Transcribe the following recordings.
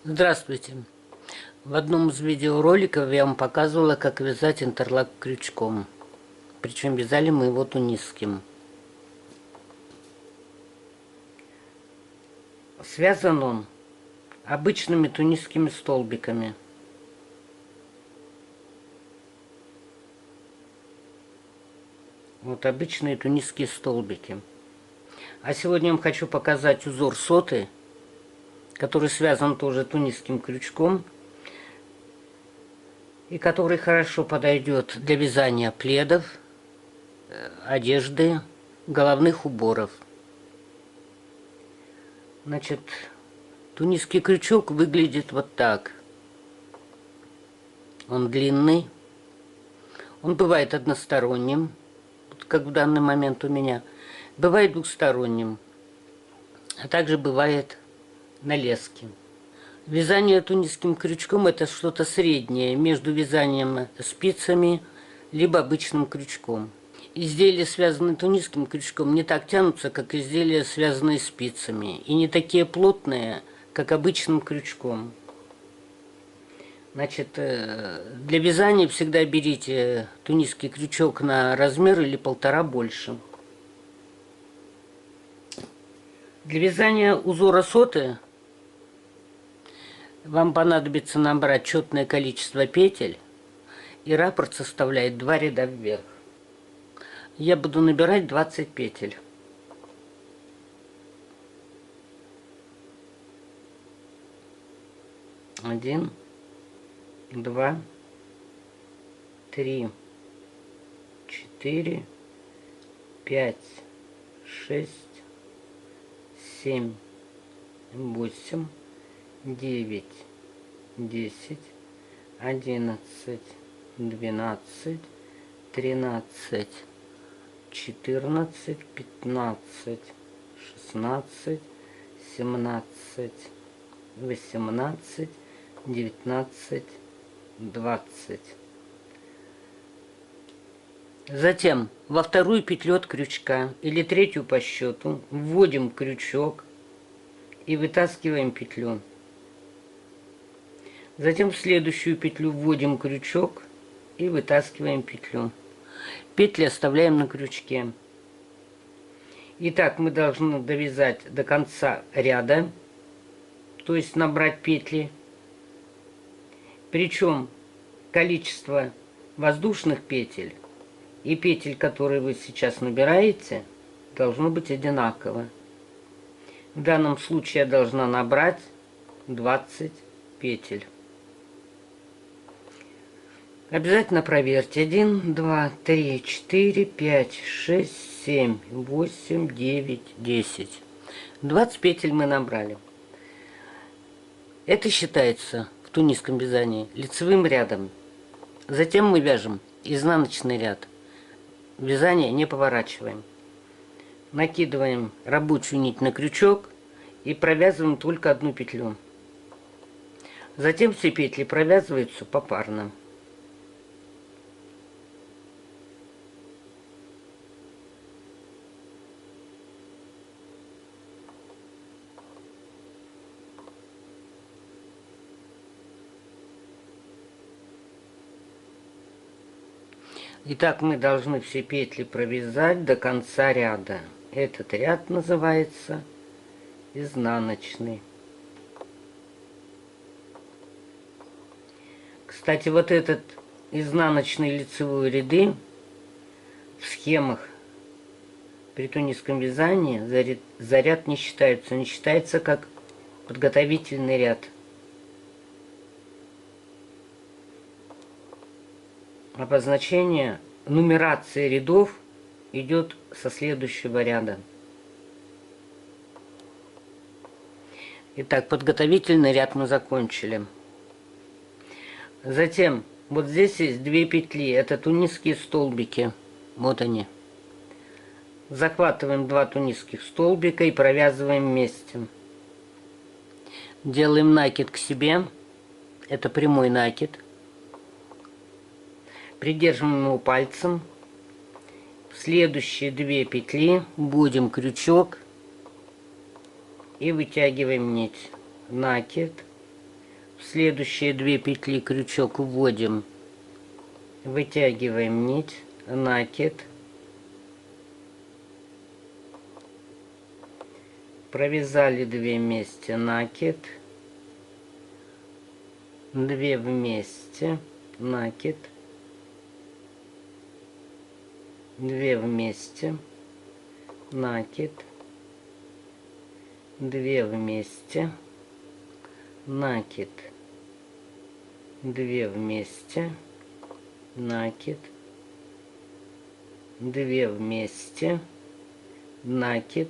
Здравствуйте! В одном из видеороликов я вам показывала, как вязать интерлак крючком. Причем вязали мы его тунисским. Связан он обычными тунисскими столбиками. Вот обычные тунисские столбики. А сегодня я вам хочу показать узор соты, который связан тоже тунисским крючком и который хорошо подойдет для вязания пледов, одежды, головных уборов. Значит, тунисский крючок выглядит вот так. Он длинный. Он бывает односторонним, как в данный момент у меня. Бывает двухсторонним, а также бывает на леске. Вязание тунисским крючком — это что-то среднее между вязанием спицами либо обычным крючком. Изделия, связанные тунисским крючком, не так тянутся, как изделия, связанные спицами, и не такие плотные, как обычным крючком. Значит, для вязания всегда берите тунисский крючок на размер или 1,5 больше. Для вязания узора соты вам понадобится набрать четное количество петель, и раппорт составляет 2 ряда вверх. Я буду набирать 20 петель. Один, 2, 3, 4, 5, 6, 7, 8, 9, 10, 11, 12, 13, 14, 15, 16, 17, 18, 19, 20. Затем во вторую петлю от крючка или третью по счету вводим крючок и вытаскиваем петлю. Затем в следующую петлю вводим крючок и вытаскиваем петлю. Петли оставляем на крючке. Итак, мы должны довязать до конца ряда, то есть набрать петли. Причем количество воздушных петель и петель, которые вы сейчас набираете, должно быть одинаково. В данном случае я должна набрать 20 петель. Обязательно проверьте. 1, 2, 3, 4, 5, 6, 7, 8, 9, 10. 20 петель мы набрали. Это считается в тунисском вязании лицевым рядом. Затем мы вяжем изнаночный ряд. Вязание не поворачиваем. Накидываем рабочую нить на крючок и провязываем только одну петлю. Затем все петли провязываются попарно. Итак, мы должны все петли провязать до конца ряда. Этот ряд называется изнаночный. Кстати, вот этот изнаночные лицевые ряды в схемах при тунисском вязании за ряд не считаются. Не считается как подготовительный ряд. Обозначение нумерации рядов идет со следующего ряда. Итак, подготовительный ряд мы закончили. Затем вот здесь есть 2 петли, это тунисские столбики. Вот они. Захватываем 2 тунисских столбика и провязываем вместе. Делаем накид к себе. Это прямой накид. Придерживаем его пальцем. В следующие 2 петли вводим крючок и вытягиваем нить. Накид, В следующие 2 петли крючок вводим, вытягиваем нить, накид, провязали 2 вместе, накид, 2 вместе, накид, 2 вместе, накид, 2 вместе, накид, 2 вместе, накид, 2 вместе, накид,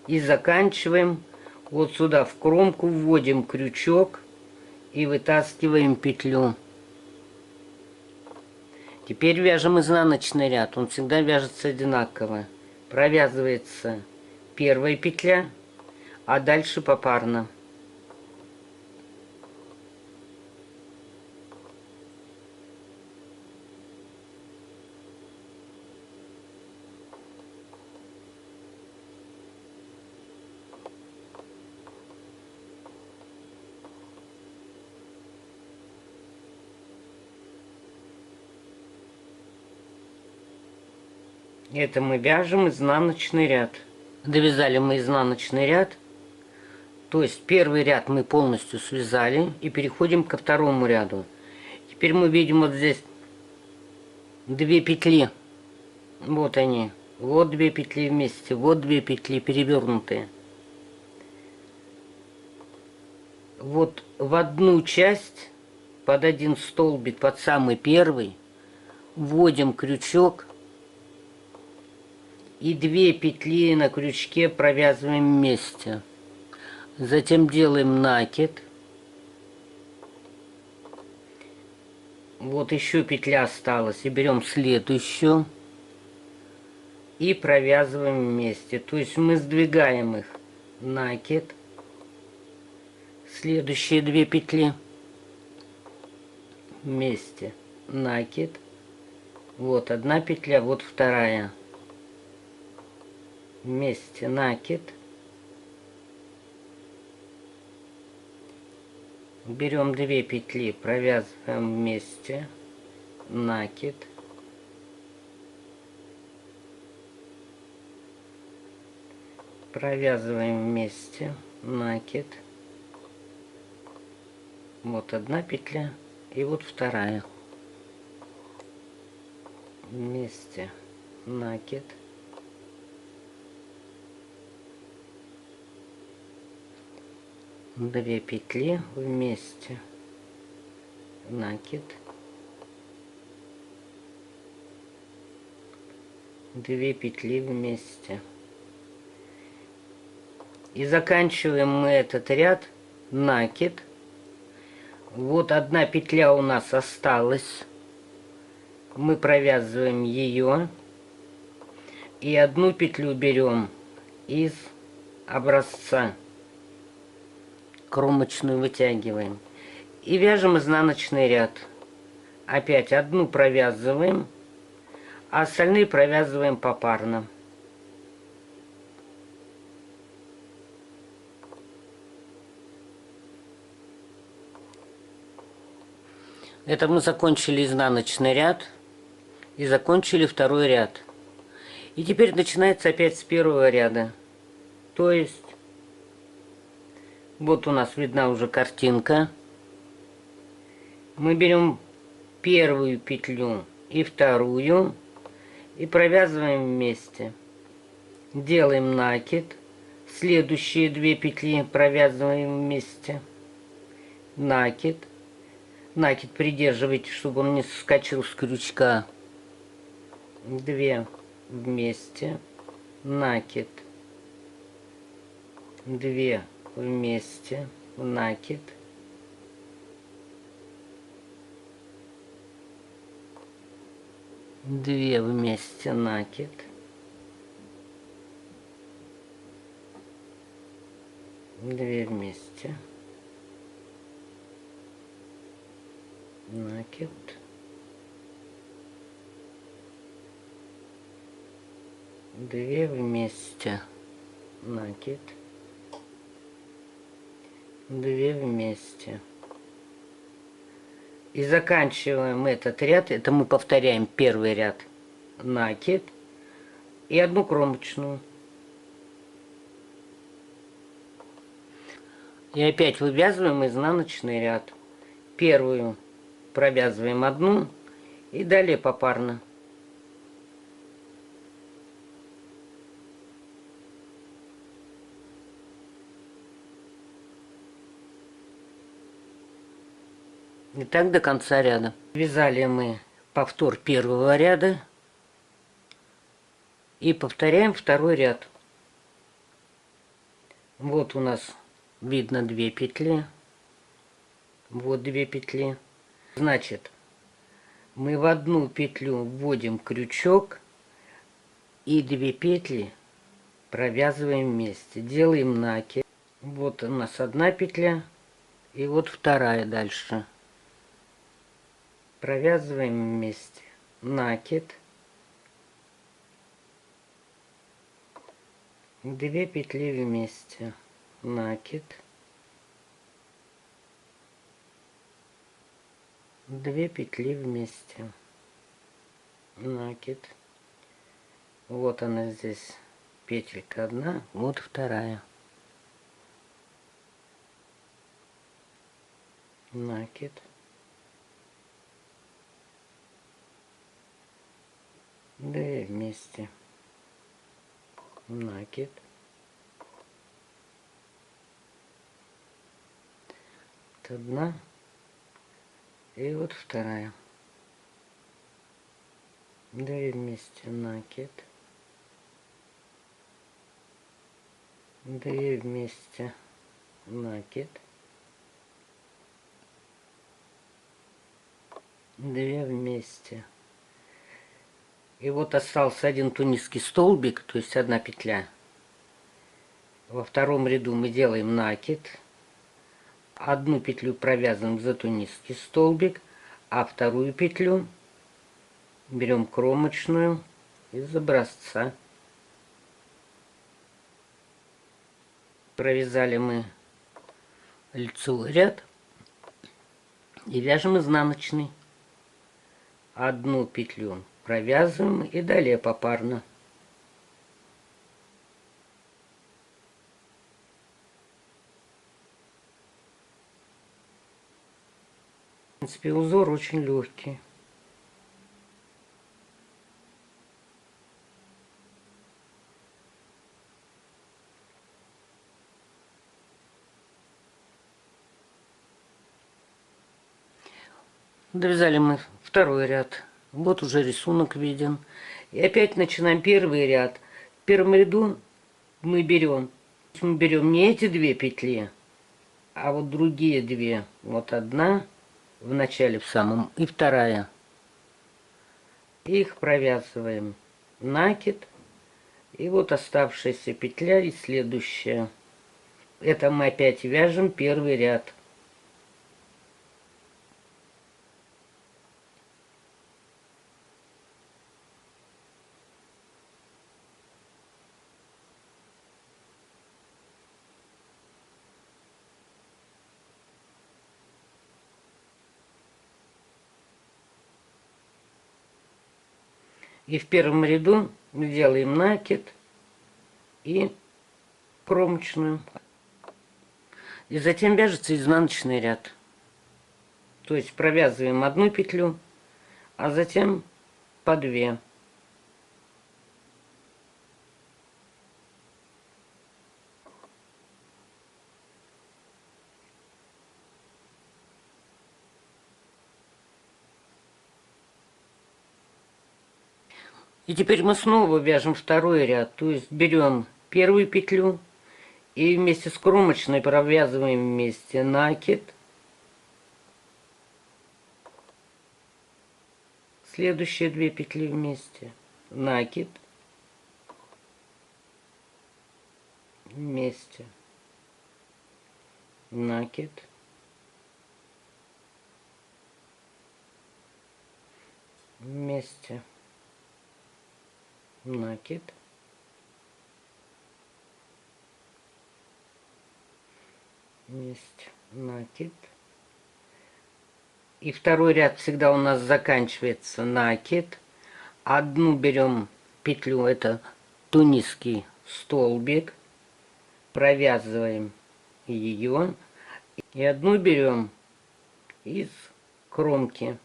и заканчиваем вот сюда в кромку, вводим крючок и вытаскиваем петлю. Теперь вяжем изнаночный ряд, он всегда вяжется одинаково. Провязывается первая петля, а дальше попарно. Это мы вяжем изнаночный ряд. Довязали мы изнаночный ряд. То есть первый ряд мы полностью связали и переходим ко второму ряду. Теперь мы видим вот здесь 2 петли. Вот они. Вот 2 петли вместе, вот 2 петли перевернутые. Вот в одну часть, под один столбик, под самый первый, вводим крючок. И 2 петли на крючке провязываем вместе. Затем делаем накид. Вот еще петля осталась. И берем следующую. И провязываем вместе. То есть мы сдвигаем их. Накид. Следующие 2 петли. Вместе. Накид. Вот одна петля, вот вторая. Вместе накид, берем 2 петли, провязываем вместе, накид, провязываем вместе, накид, вот одна петля и вот вторая, вместе, накид, две петли вместе, накид, 2 петли вместе. И заканчиваем мы этот ряд, накид. Вот одна петля у нас осталась, мы провязываем ее и одну петлю берем из образца, кромочную вытягиваем и вяжем изнаночный ряд. Опять одну провязываем, а остальные провязываем попарно. Это мы закончили изнаночный ряд и закончили второй ряд. И теперь начинается опять с первого ряда. То есть вот у нас видна уже картинка. Мы берем первую петлю и вторую и провязываем вместе. Делаем накид. Следующие 2 петли провязываем вместе. Накид. Накид придерживайте, чтобы он не соскочил с крючка. 2 вместе. Накид. 2 вместе, накид, 2 вместе, накид, 2 вместе, накид, 2 вместе, накид, 2 вместе, И заканчиваем этот ряд. Это мы повторяем первый ряд накид и одну кромочную. И опять вывязываем изнаночный ряд. Первую провязываем одну и далее попарно. И так до конца ряда. Вязали мы повтор первого ряда и повторяем второй ряд. Вот у нас видно 2 петли. Вот 2 петли. Значит, мы в одну петлю вводим крючок и 2 петли провязываем вместе. Делаем накид. Вот у нас одна петля и вот вторая дальше. Провязываем вместе. Накид. 2 петли вместе. Накид. 2 петли вместе. Накид. Вот она здесь петелька одна, вот вторая. Накид. 2 вместе. Накид. Вот одна и вот вторая. 2 вместе. Накид. 2 вместе. Накид. 2 вместе. И вот остался один тунисский столбик, то есть одна петля. Во втором ряду мы делаем накид. Одну петлю провязываем за тунисский столбик, а вторую петлю берем кромочную из образца. Провязали мы лицевой ряд и вяжем изнаночный. Одну петлю провязываем и далее попарно. В принципе, узор очень легкий. Довязали мы второй ряд. Вот уже рисунок виден. И опять начинаем первый ряд. В первом ряду мы берем не эти 2 петли, а вот другие 2. Вот одна в начале в самом и вторая. Их провязываем накид. И вот оставшаяся петля и следующая. Это мы опять вяжем первый ряд. И в первом ряду мы делаем накид и кромочную. И затем вяжется изнаночный ряд. То есть провязываем одну петлю, а затем по 2. И теперь мы снова вяжем второй ряд. То есть берем первую петлю и вместе с кромочной провязываем вместе накид. Следующие 2 петли вместе. Накид. Вместе. Накид. Вместе. Накид. Вместе. Накид. И второй ряд всегда у нас заканчивается накид. Одну берем петлю, это тунисский столбик, провязываем ее. И одну берем из кромки.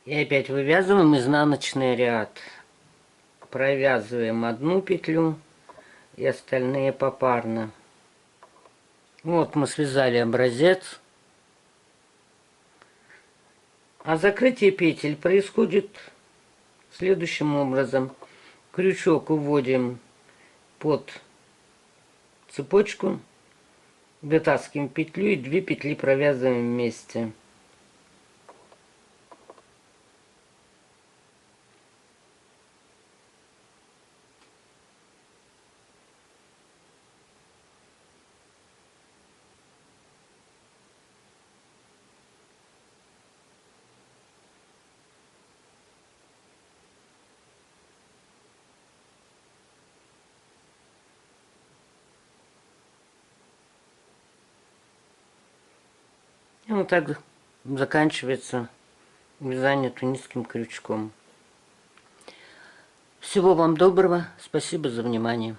И опять вывязываем изнаночный ряд. Провязываем одну петлю и остальные попарно. Вот мы связали образец. А закрытие петель происходит следующим образом. Крючок уводим под цепочку, вытаскиваем петлю и 2 петли провязываем вместе. И вот так заканчивается вязание тунисским крючком. Всего вам доброго. Спасибо за внимание.